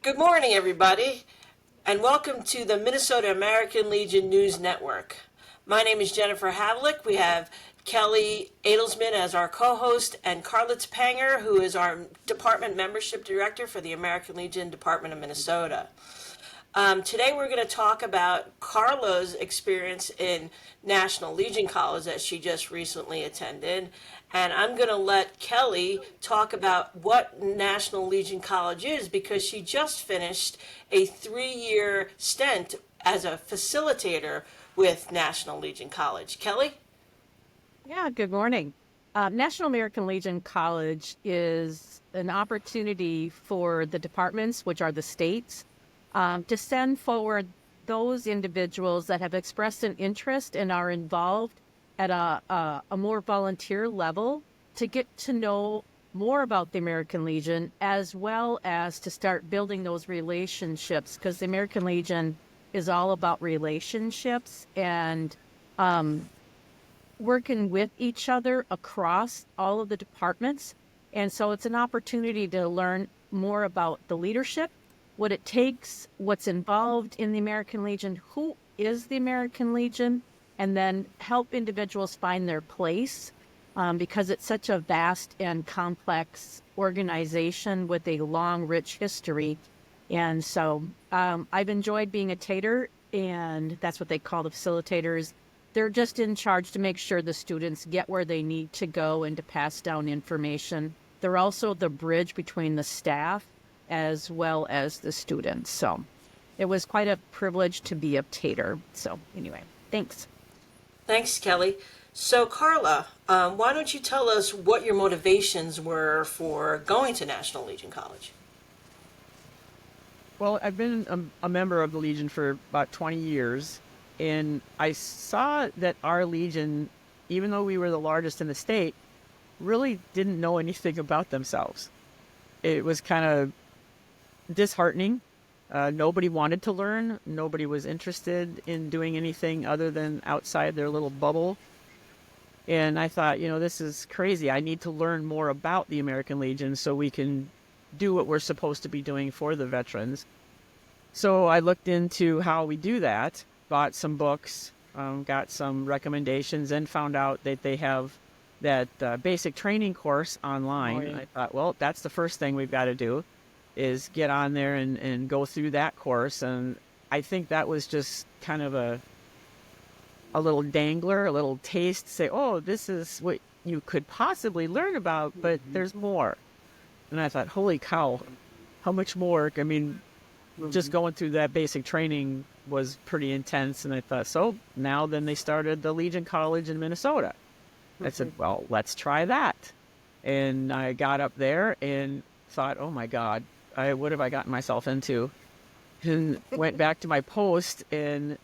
Good morning, everybody, and welcome to the Minnesota American Legion News Network. My name is Jennifer Havlick. We have Kelly Adelsman as our co-host and Carla Tappainer, who is our Department Membership Director for the American Legion Department of Minnesota. Today we're going to talk about Carla's experience in National Legion College that she just recently attended. And I'm going to let Kelly talk about what National Legion College is because she just finished a 3-year stint as a facilitator with National Legion College. Kelly? Yeah, good morning. National American Legion College is an opportunity for the departments, which are the states, to send forward those individuals that have expressed an interest and are involved at a more volunteer level to get to know more about the American Legion, as well as to start building those relationships, because the American Legion is all about relationships and working with each other across all of the departments. And so it's an opportunity to learn more about the leadership, what it takes, what's involved in the American Legion, who is the American Legion, and then help individuals find their place because it's such a vast and complex organization with a long, rich history. And so I've enjoyed being a tater, and that's what they call the facilitators. They're just in charge to make sure the students get where they need to go and to pass down information. They're also the bridge between the staff as well as the students. So it was quite a privilege to be a tater. So anyway, thanks. Thanks, Kelly. So, Carla, why don't you tell us what your motivations were for going to National Legion College? Well, I've been a member of the Legion for about 20 years, and I saw that our Legion, even though we were the largest in the state, really didn't know anything about themselves. It was kind of disheartening. Nobody wanted to learn. Nobody was interested in doing anything other than outside their little bubble. And I thought, this is crazy. I need to learn more about the American Legion so we can do what we're supposed to be doing for the veterans. So I looked into how we do that, bought some books, got some recommendations, and found out that they have that basic training course online. Oh, yeah. I thought, well, that's the first thing we've got to do is get on there and go through that course. And I think that was just kind of a little dangler, a little taste to say, oh, this is what you could possibly learn about, but there's more. And I thought, holy cow, how much more? I mean, just going through that basic training was pretty intense. And I thought, so now then they started the Legion College in Minnesota. I said, well, let's try that. And I got up there and thought, oh my God, what have I gotten myself into? And went back to my post, and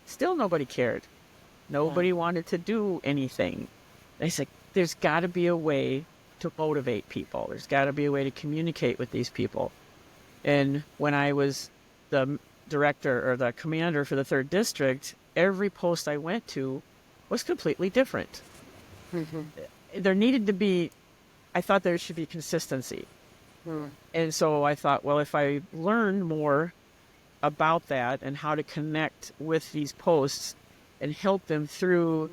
still nobody cared. Nobody wanted to do anything. I said, there's got to be a way to motivate people. There's got to be a way to communicate with these people. And when I was the director or the commander for the 3rd District, every post I went to was completely different. There needed to be, I thought there should be consistency. And so I thought, well, if I learn more about that and how to connect with these posts and help them through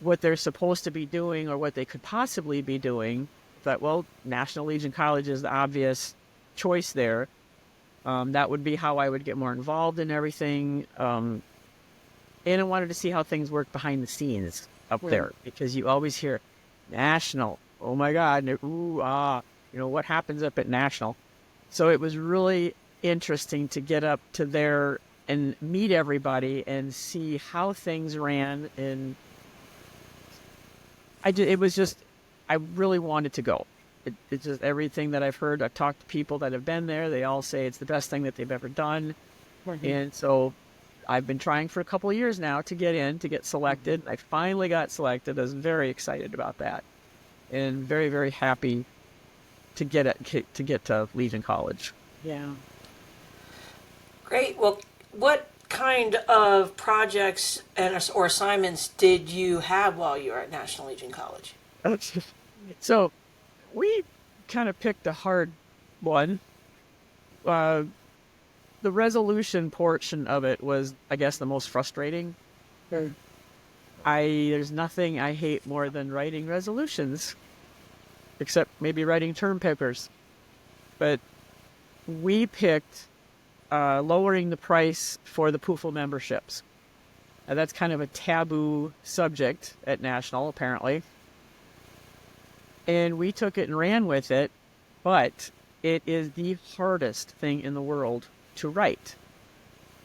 what they're supposed to be doing or what they could possibly be doing, I thought, well, National Legion College is the obvious choice there. That would be how I would get more involved in everything. And I wanted to see how things work behind the scenes up there, because you always hear National, oh my God, ooh, what happens up at National. So it was really interesting to get up to there and meet everybody and see how things ran. And I really wanted to go. It's just everything that I've heard. I've talked to people that have been there. They all say it's the best thing that they've ever done. And so I've been trying for a couple of years now to get selected. I finally got selected. I was very excited about that and very, very happy to get to Legion College. Yeah. Great. Well, what kind of projects or assignments did you have while you were at National Legion College? So we kind of picked a hard one. the resolution portion of it was, I guess, the most frustrating. There's nothing I hate more than writing resolutions, except maybe writing term papers. But we picked lowering the price for the PUFL memberships. That's kind of a taboo subject at National, apparently. And we took it and ran with it, but it is the hardest thing in the world to write.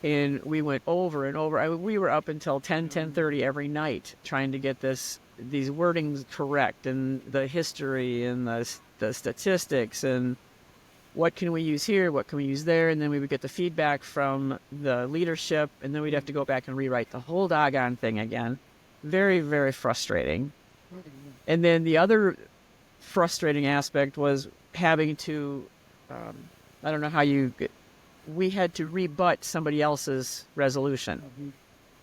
And we went over and over. We were up until 10:30 every night trying to get these wordings correct, and the history and the statistics and what can we use here, what can we use there, and then we would get the feedback from the leadership, and then we'd have to go back and rewrite the whole doggone thing again. Very, very frustrating. And then the other frustrating aspect was having to, I don't know how we had to rebut somebody else's resolution.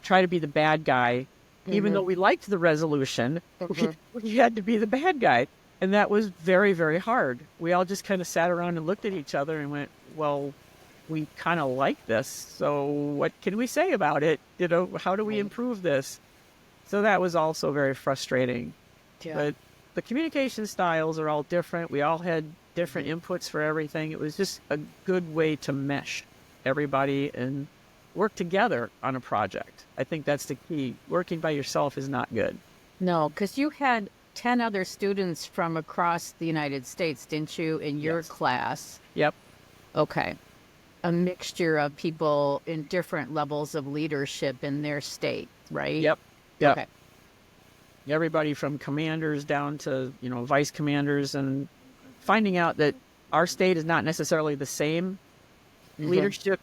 Try to be the bad guy. Even though we liked the resolution, we had to be the bad guy. And that was very, very hard. We all just kind of sat around and looked at each other and went, well, we kind of like this, so what can we say about it? How do we improve this? So that was also very frustrating. Yeah. But the communication styles are all different. We all had different inputs for everything. It was just a good way to mesh everybody and work together on a project. I think that's the key. Working by yourself is not good. No, because you had 10 other students from across the United States, didn't you, in your class? Yep. Okay. A mixture of people in different levels of leadership in their state, right? Yep. Okay. Everybody from commanders down to, vice commanders, and finding out that our state is not necessarily the same leadership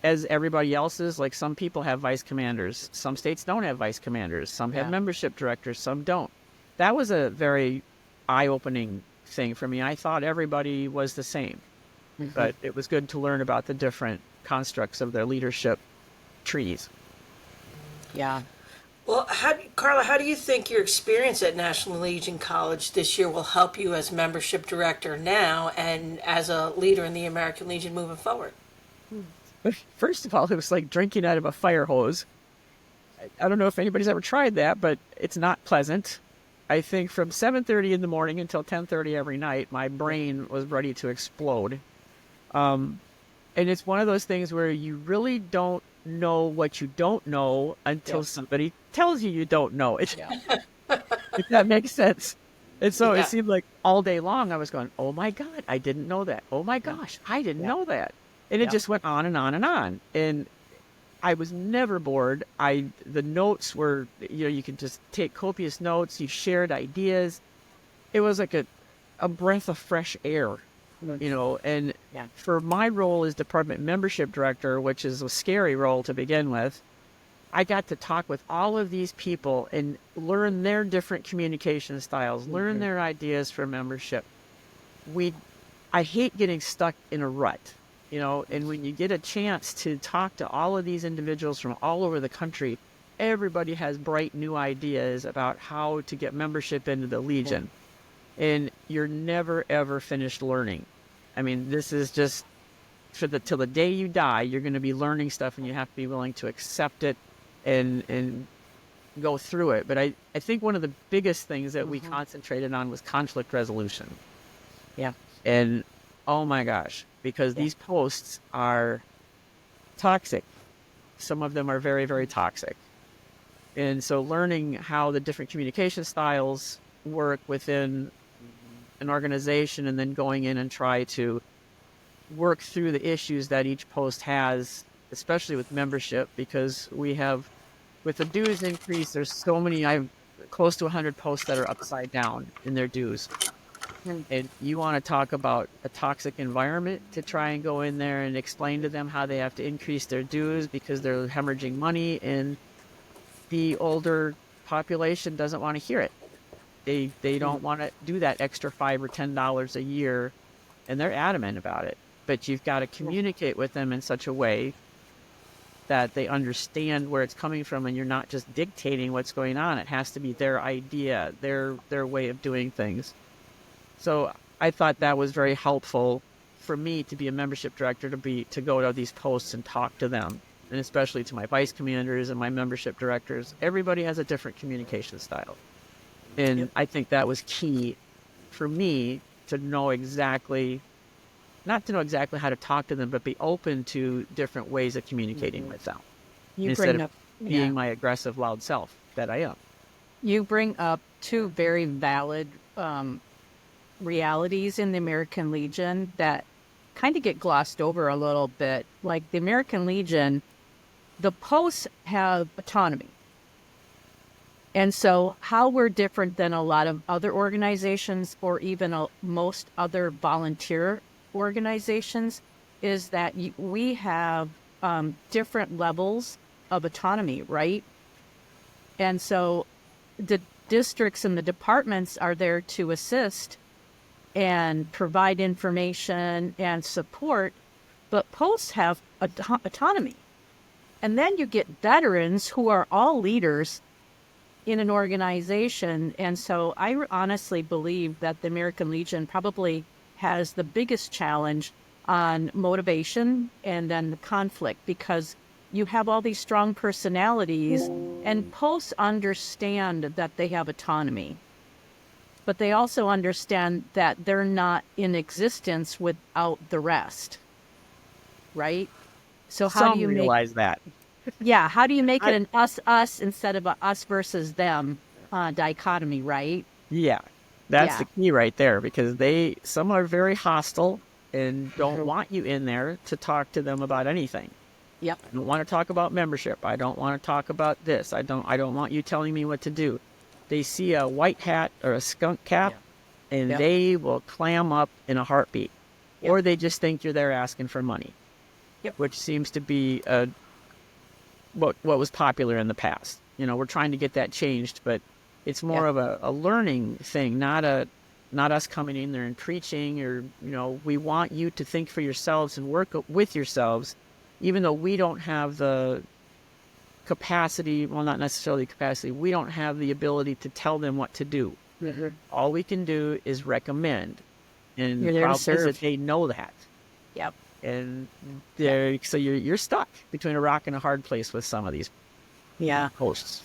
as everybody else's. Like, some people have vice commanders. Some states don't have vice commanders. Some have membership directors. Some don't. That was a very eye-opening thing for me. I thought everybody was the same, but it was good to learn about the different constructs of their leadership trees. Yeah. Well, Carla, how do you think your experience at National Legion College this year will help you as membership director now and as a leader in the American Legion moving forward? First of all, it was like drinking out of a fire hose. I don't know if anybody's ever tried that, but it's not pleasant. I think from 7:30 in the morning until 10:30 every night, my brain was ready to explode. And it's one of those things where you really don't know what you don't know until somebody tells you don't know it. If that makes sense. And so it seemed like all day long I was going, oh my God, I didn't know that. Oh my gosh, I didn't know that. And it just went on and on and on. And I was never bored. The notes were, you could just take copious notes. You shared ideas. It was like a breath of fresh air, and for my role as department membership director, which is a scary role to begin with, I got to talk with all of these people and learn their different communication styles, learn their ideas for membership. I hate getting stuck in a rut. And when you get a chance to talk to all of these individuals from all over the country, everybody has bright new ideas about how to get membership into the Legion. And you're never, ever finished learning. I mean, this is just till the day you die, you're going to be learning stuff, and you have to be willing to accept it and go through it. But I think one of the biggest things that we concentrated on was conflict resolution. Yeah. And oh my gosh, because these posts are toxic. Some of them are very, very toxic. And so learning how the different communication styles work within an organization, and then going in and try to work through the issues that each post has, especially with membership, because we have, with the dues increase, there's so many, I have close to 100 posts that are upside down in their dues. And you want to talk about a toxic environment, to try and go in there and explain to them how they have to increase their dues because they're hemorrhaging money, and the older population doesn't want to hear it. They don't want to do that extra $5 or $10 a year, and they're adamant about it. But you've got to communicate with them in such a way that they understand where it's coming from, and you're not just dictating what's going on. It has to be their idea, their way of doing things. So I thought that was very helpful for me to be a membership director to go to these posts and talk to them, and especially to my vice commanders and my membership directors. Everybody has a different communication style. And I think that was key for me to know exactly, not to know exactly how to talk to them, but be open to different ways of communicating with them. You instead bring of up being my aggressive, loud self that I am. You bring up two very valid realities in the American Legion that kind of get glossed over a little bit. Like the American Legion, the posts have autonomy. And so how we're different than a lot of other organizations or even most other volunteer organizations is that we have different levels of autonomy, right? And so the districts and the departments are there to assist and provide information and support, but posts have autonomy. And then you get veterans who are all leaders in an organization. And so I honestly believe that the American Legion probably has the biggest challenge on motivation and then the conflict, because you have all these strong personalities and posts understand that they have autonomy, but they also understand that they're not in existence without the rest, right? So how do you realize that? Yeah, how do you make it an us instead of a us versus them dichotomy, right? Yeah, that's the key right there, because some are very hostile and don't want you in there to talk to them about anything. Yep. I don't want to talk about membership. I don't want to talk about this. I don't want you telling me what to do. They see a white hat or a skunk cap and they will clam up in a heartbeat. Or they just think you're there asking for money. Which seems to be what was popular in the past. We're trying to get that changed, but it's more of a learning thing, not us coming in there and preaching, or we want you to think for yourselves and work with yourselves, even though we don't have the capacity, well, not necessarily capacity, we don't have the ability to tell them what to do. Mm-hmm. All we can do is recommend, and you're there to serve. Is that they know that. Yep. And so you're stuck between a rock and a hard place with some of these posts.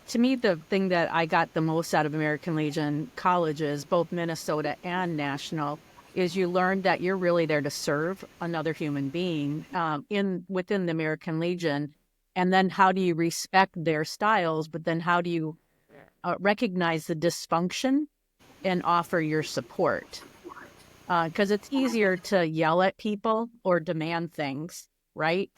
To me, the thing that I got the most out of American Legion colleges, both Minnesota and national, is you learn that you're really there to serve another human being within the American Legion. And then how do you respect their styles? But then how do you recognize the dysfunction and offer your support? Because it's easier to yell at people or demand things, right?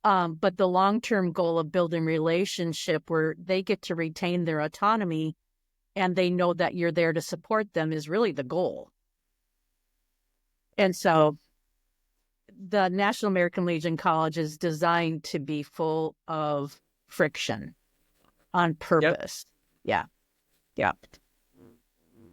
But the long-term goal of building relationship where they get to retain their autonomy and they know that you're there to support them is really the goal. And so the National American Legion College is designed to be full of friction on purpose. Yep. Yeah.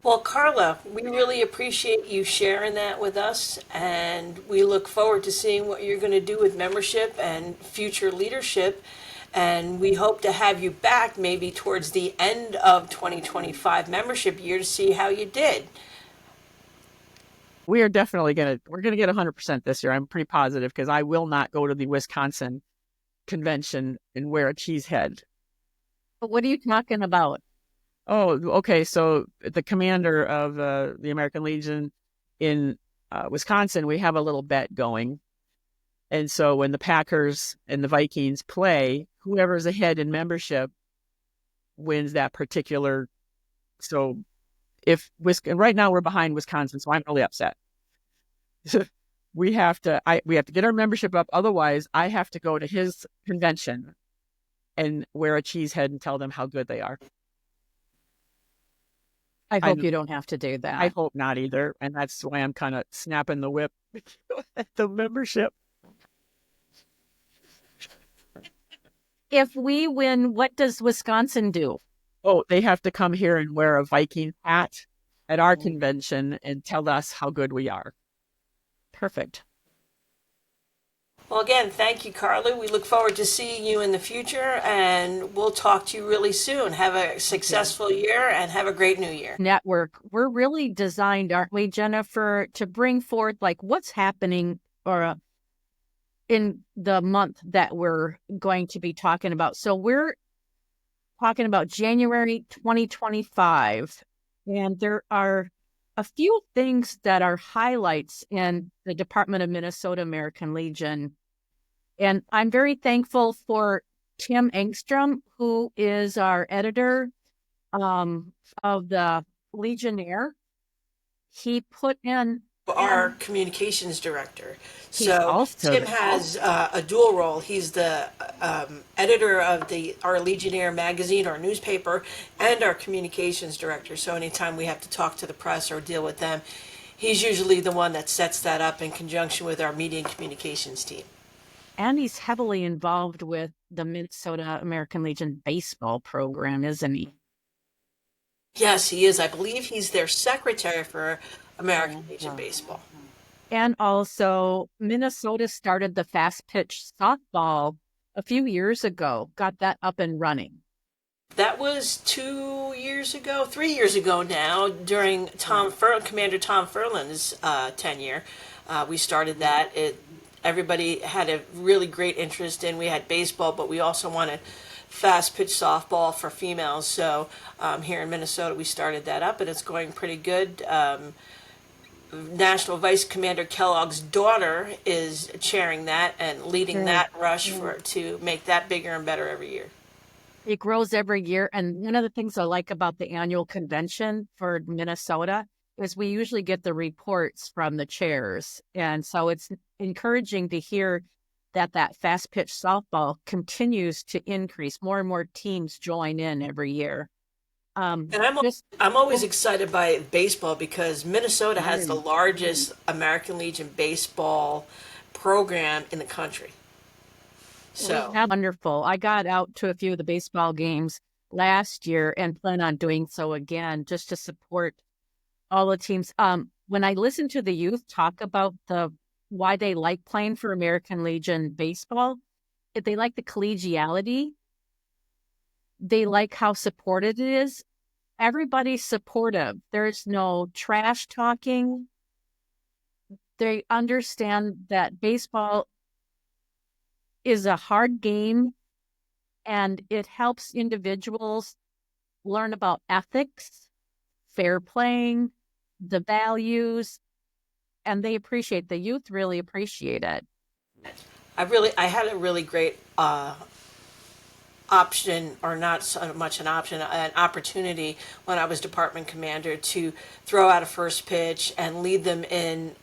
Well, Carla, we really appreciate you sharing that with us, and we look forward to seeing what you're going to do with membership and future leadership. And we hope to have you back maybe towards the end of 2025 membership year to see how you did. We are definitely we're going to get 100% this year. I'm pretty positive, because I will not go to the Wisconsin convention and wear a cheese head. But what are you talking about? Oh, okay. So the commander of the American Legion in Wisconsin, we have a little bet going. And so when the Packers and the Vikings play, whoever's ahead in membership wins that particular. So right now we're behind Wisconsin, so I'm really upset. we have to get our membership up. Otherwise, I have to go to his convention and wear a cheese head and tell them how good they are. I hope you don't have to do that. I hope not either. And that's why I'm kind of snapping the whip at the membership. If we win, what does Wisconsin do? Oh, they have to come here and wear a Viking hat at our convention and tell us how good we are. Perfect. Well, again, thank you, Carla. We look forward to seeing you in the future, and we'll talk to you really soon. Have a successful year and have a great new year. Network, we're really designed, aren't we, Jennifer, to bring forth like what's happening or in the month that we're going to be talking about. So we're talking about January 2025, and there are a few things that are highlights in the Department of Minnesota American Legion. And I'm very thankful for Tim Engstrom, who is our editor of the Legionnaire. He put in Our communications director. He's So also Tim has a dual role. He's the editor of our Legionnaire magazine, our newspaper, and our communications director. So anytime we have to talk to the press or deal with them, he's usually the one that sets that up in conjunction with our media and communications team. and he's heavily involved with the Minnesota American Legion baseball program, isn't he? Yes, he is. I believe he's their secretary for American Legion Baseball. And also, Minnesota started the fast pitch softball a few years ago, got that up and running. That was 2 years ago, 3 years ago now, during Commander Tom Furlan's tenure. We started that. Everybody had a really great interest in. We had baseball, but we also wanted fast pitch softball for females. So here in Minnesota, we started that up, and it's going pretty good. National Vice Commander Kellogg's daughter is chairing that and leading that rush to make that bigger and better every year. It grows every year. And one of the things I like about the annual convention for Minnesota is we usually get the reports from the chairs. And so it's encouraging to hear that fast pitch softball continues to increase. More and more teams join in every year. And I'm always excited by baseball because Minnesota has the largest American Legion baseball program in the country. So Wonderful. I got out to a few of the baseball games last year and plan on doing so again just to support all the teams. When I listen to the youth talk about why they like playing for American Legion baseball, they like the collegiality. They like how supported it is. Everybody's supportive. There's no trash talking. They understand that baseball is a hard game and it helps individuals learn about ethics, fair playing, the values, and the youth really appreciate it. I had a really great option, or not so much an option, an opportunity when I was department commander to throw out a first pitch and lead them in.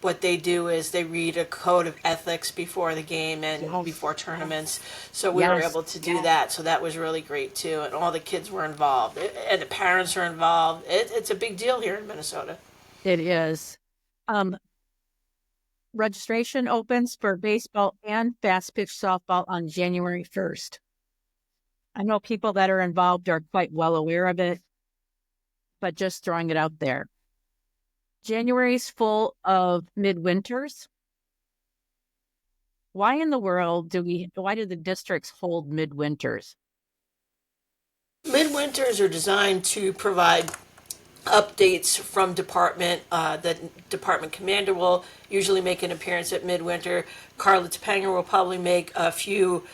What they do is they read a code of ethics before the game and before tournaments. So we were able to do that. So that was really great too. And all the kids were involved and the parents are involved. It's a big deal here in Minnesota. It is. Registration opens for baseball and fast pitch softball on January 1st. I know people that are involved are quite well aware of it, but just throwing it out there. January's full of midwinters. Why in the world why do the districts hold midwinters? Midwinters are designed to provide updates from department. The department commander will usually make an appearance at midwinter. Carla Tappainer will probably make a few,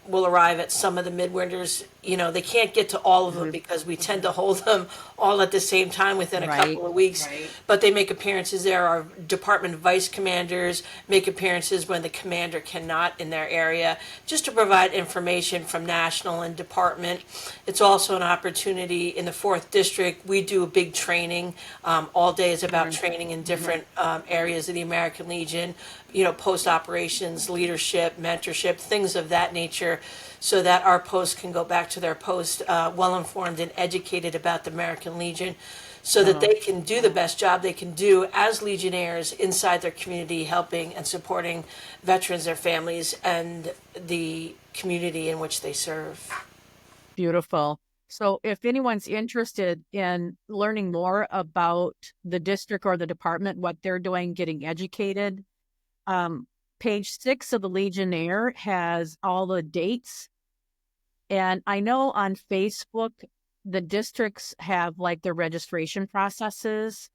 will arrive at some of the midwinters. You know, they can't get to all of them because we tend to hold them all at the same time within a couple of weeks. But they make appearances there. Our department vice commanders make appearances when the commander cannot in their area, just to provide information from national and department. It's also an opportunity in the 4th District. We do a big training. All day is about training in different areas of the American Legion, you know, post operations, leadership, mentorship, things of that nature, so that our posts can go back to their post well informed and educated about the American Legion, so that they can do the best job they can do as Legionnaires inside their community, helping and supporting veterans, their families, and the community in which they serve. Beautiful. So if anyone's interested in learning more about the district or the department, what they're doing, getting educated, page 6 of the Legionnaire has all the dates. And I know on Facebook, the districts have like their registration processes.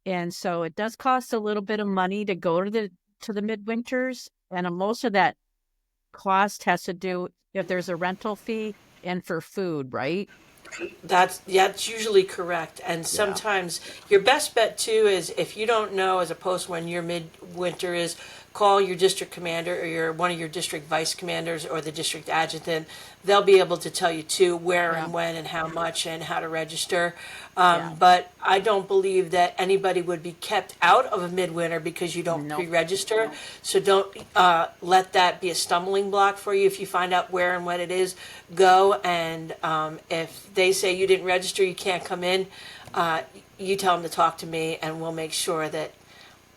And so it does cost a little bit of money to go to the midwinters. And most of that cost has to do if there's a rental fee and for food, right? That's usually correct. And Yeah. sometimes your best bet too is if you don't know, as opposed to when your midwinter is, call your district commander or one of your district vice commanders or the district adjutant. They'll be able to tell you too where Yeah. and when and how much and how to register. Yeah. But I don't believe that anybody would be kept out of a midwinter because you don't Nope. pre-register. So don't let that be a stumbling block for you. If you find out where and when it is, go. And if they say you didn't register, you can't come in, you tell them to talk to me, and we'll make sure that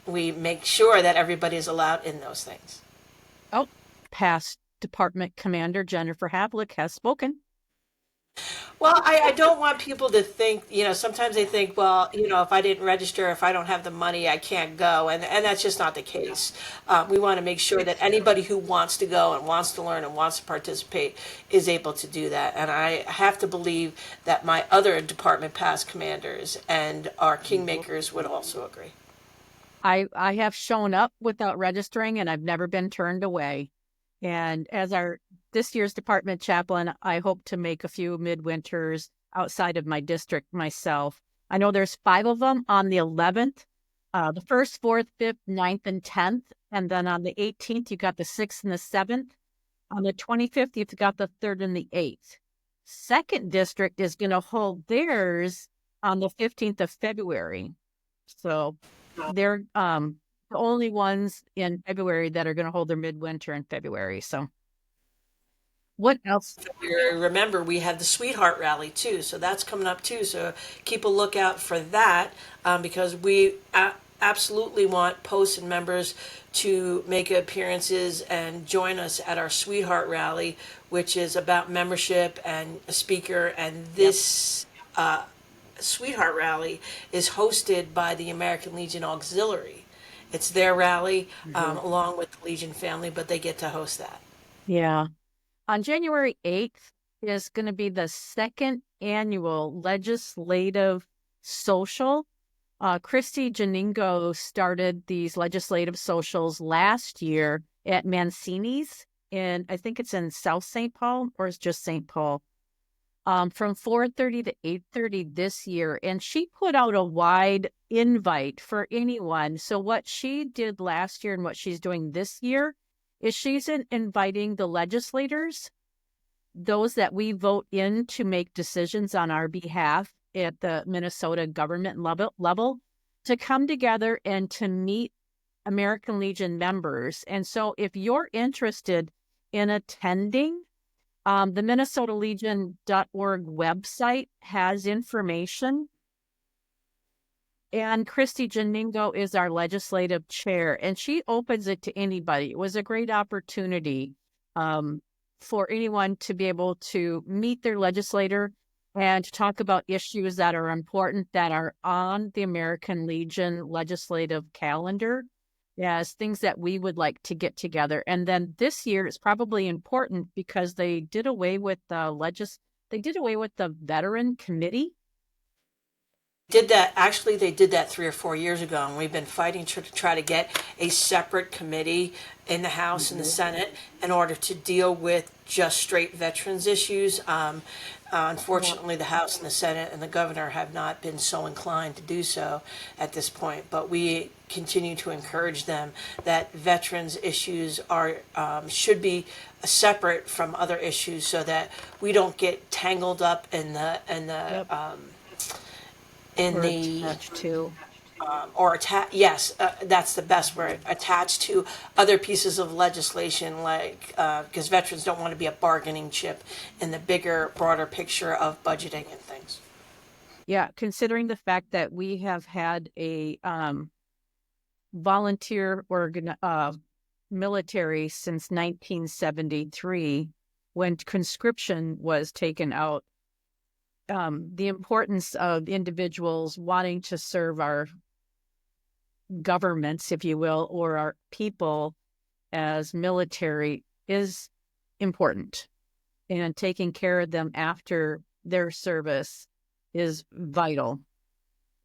everybody is allowed in those things. Oh, past department commander Jennifer Havlick has spoken. Well, I don't want people to think, sometimes they think, well, if I didn't register, if I don't have the money, I can't go. And that's just not the case. We want to make sure that anybody who wants to go and wants to learn and wants to participate is able to do that. And I have to believe that my other department past commanders and our kingmakers would also agree. I have shown up without registering and I've never been turned away. And as this year's department chaplain, I hope to make a few midwinters outside of my district myself. I know there's 5 of them on the 11th, the 1st, 4th, 5th, 9th, and 10th. And then on the 18th, you got the 6th and the 7th. On the 25th, you've got the 3rd and the 8th. Second district is going to hold theirs on the 15th of February. So they're the only ones in February that are going to hold their midwinter in February. So what else? Remember, we have the Sweetheart Rally too, so that's coming up too. So keep a lookout for that, because we absolutely want posts and members to make appearances and join us at our Sweetheart Rally, which is about membership and a speaker. And this Sweetheart Rally is hosted by the American Legion Auxiliary. It's their rally, along with the Legion family, but they get to host that. Yeah. On January 8th is going to be the 2nd annual legislative social. Christy Janingo started these legislative socials last year at Mancini's, and I think it's in South St. Paul, or it's just St. Paul, from 4:30 to 8:30 this year. And she put out a wide invite for anyone. So what she did last year and what she's doing this year is she's inviting the legislators, those that we vote in to make decisions on our behalf at the Minnesota government level, to come together and to meet American Legion members. And so if you're interested in attending, the MinnesotaLegion.org website has information. And Christy Janingo is our legislative chair, and she opens it to anybody. It was a great opportunity for anyone to be able to meet their legislator and to talk about issues that are important, that are on the American Legion legislative calendar as things that we would like to get together. And then this year is probably important because they did away with the veteran committee. They did that 3 or 4 years ago, and we've been fighting to try to get a separate committee in the House and the Senate in order to deal with just straight veterans issues. Unfortunately, the House and the Senate and the governor have not been so inclined to do so at this point, but we continue to encourage them that veterans issues should be separate from other issues so that we don't get tangled up in the Attached to. That's the best word, attached to other pieces of legislation, like because veterans don't want to be a bargaining chip in the bigger, broader picture of budgeting and things. Yeah, considering the fact that we have had a volunteer military since 1973, when conscription was taken out, the importance of individuals wanting to serve our governments, if you will, or our people, as military is important, and taking care of them after their service is vital.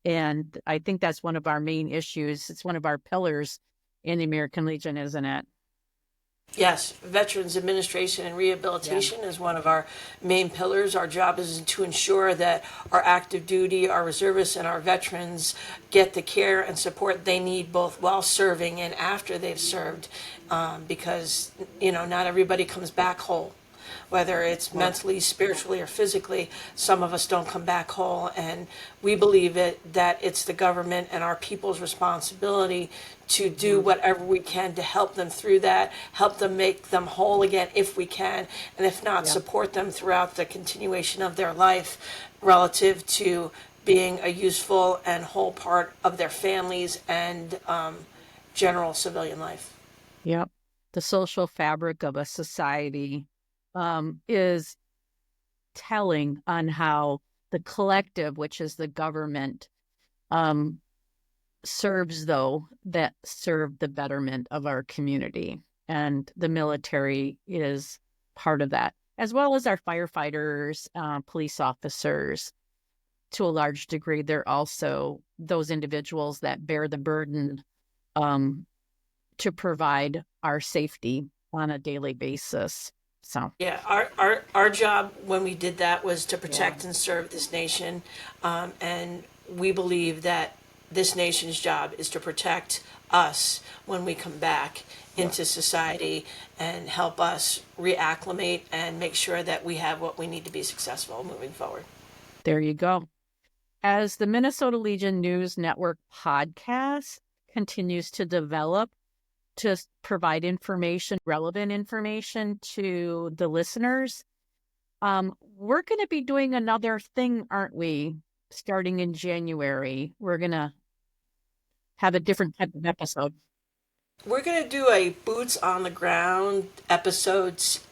And I think that's one of our main issues. It's one of our pillars in the American Legion, isn't it? Yes, Veterans Administration and Rehabilitation is one of our main pillars. Our job is to ensure that our active duty, our reservists, and our veterans get the care and support they need both while serving and after they've served, because, not everybody comes back whole. Whether it's mentally, spiritually, or physically, some of us don't come back whole. And we believe that it's the government and our people's responsibility to do whatever we can to help them through that, help them make them whole again if we can, and if not, support them throughout the continuation of their life relative to being a useful and whole part of their families and general civilian life. Yep. The social fabric of a society is telling on how the collective, which is the government, serves that serve the betterment of our community. And the military is part of that, as well as our firefighters, police officers. To a large degree, they're also those individuals that bear the burden to provide our safety on a daily basis. So yeah, our job when we did that was to protect and serve this nation, and we believe that this nation's job is to protect us when we come back into society and help us reacclimate and make sure that we have what we need to be successful moving forward. There you go. As the Minnesota Legion News Network podcast continues to develop, to provide information, relevant information to the listeners, we're going to be doing another thing, aren't we? Starting in January, we're going to have a different type of episode. We're going to do a boots on the ground episodes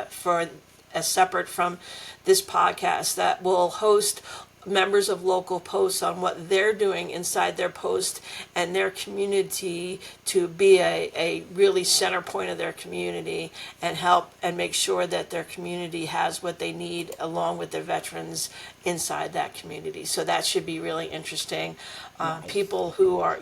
for as separate from this podcast that will host members of local posts on what they're doing inside their post and their community to be a really center point of their community and help and make sure that their community has what they need along with their veterans inside that community. So that should be really interesting. People who are,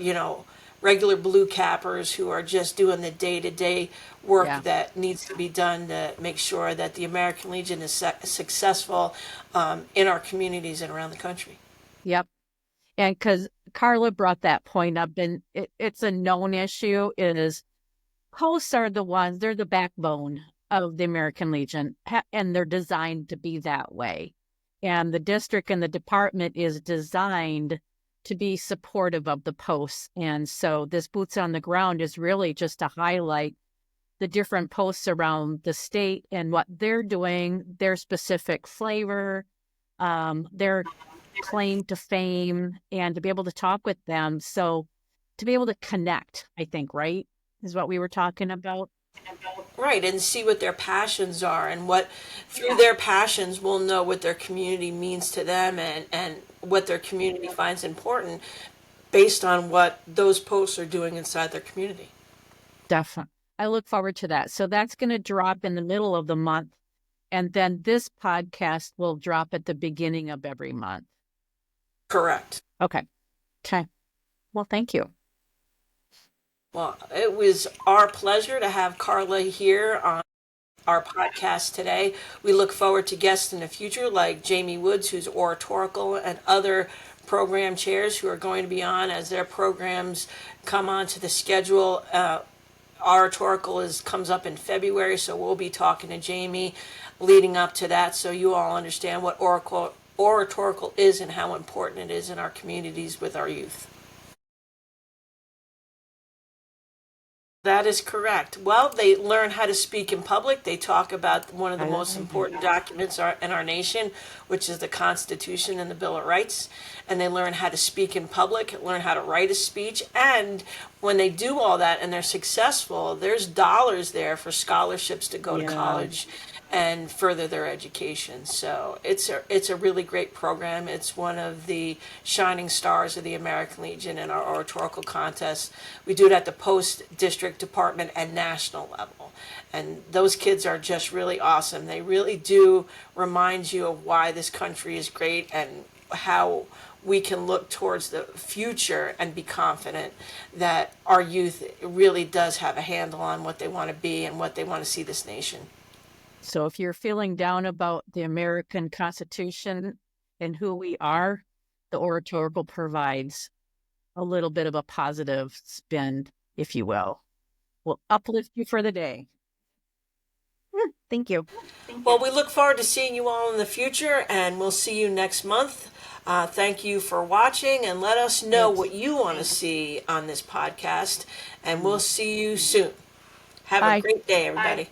regular blue cappers who are just doing the day-to-day work that needs to be done to make sure that the American Legion is successful in our communities and around the country. Yep. And because Carla brought that point up, and it's a known issue, is posts are the ones, they're the backbone of the American Legion, and they're designed to be that way. And the district and the department is designed to be supportive of the posts. And so this boots on the ground is really just to highlight the different posts around the state and what they're doing, their specific flavor, their claim to fame, and to be able to talk with them. So to be able to connect, I think, right, is what we were talking about. Right, and see what their passions are, and what through their passions we'll know what their community means to them and what their community finds important based on what those posts are doing inside their community. Definitely. I look forward to that. So that's going to drop in the middle of the month. And then this podcast will drop at the beginning of every month. Correct. Okay. Well, thank you. Well, it was our pleasure to have Carla here on our podcast today. We look forward to guests in the future like Jamie Woods, who's oratorical, and other program chairs who are going to be on as their programs come onto the schedule. Oratorical comes up in February, so we'll be talking to Jamie leading up to that, so you all understand what oratorical is and how important it is in our communities with our youth. That is correct. Well, they learn how to speak in public. They talk about one of the most important documents in our nation, which is the Constitution and the Bill of Rights. And they learn how to speak in public, learn how to write a speech. And when they do all that and they're successful, there's dollars there for scholarships to go to college and further their education. So it's a really great program. It's one of the shining stars of the American Legion in our oratorical contest. We do it at the post district, department, and national level. And those kids are just really awesome. They really do remind you of why this country is great and how we can look towards the future and be confident that our youth really does have a handle on what they want to be and what they want to see this nation. So if you're feeling down about the American Constitution and who we are, the oratorical provides a little bit of a positive spin, if you will uplift you for the day. Thank you. Well, we look forward to seeing you all in the future, and we'll see you next month. Thank you for watching, and let us know what you want to see on this podcast, and we'll see you soon. Have a Bye. great day, everybody. Bye.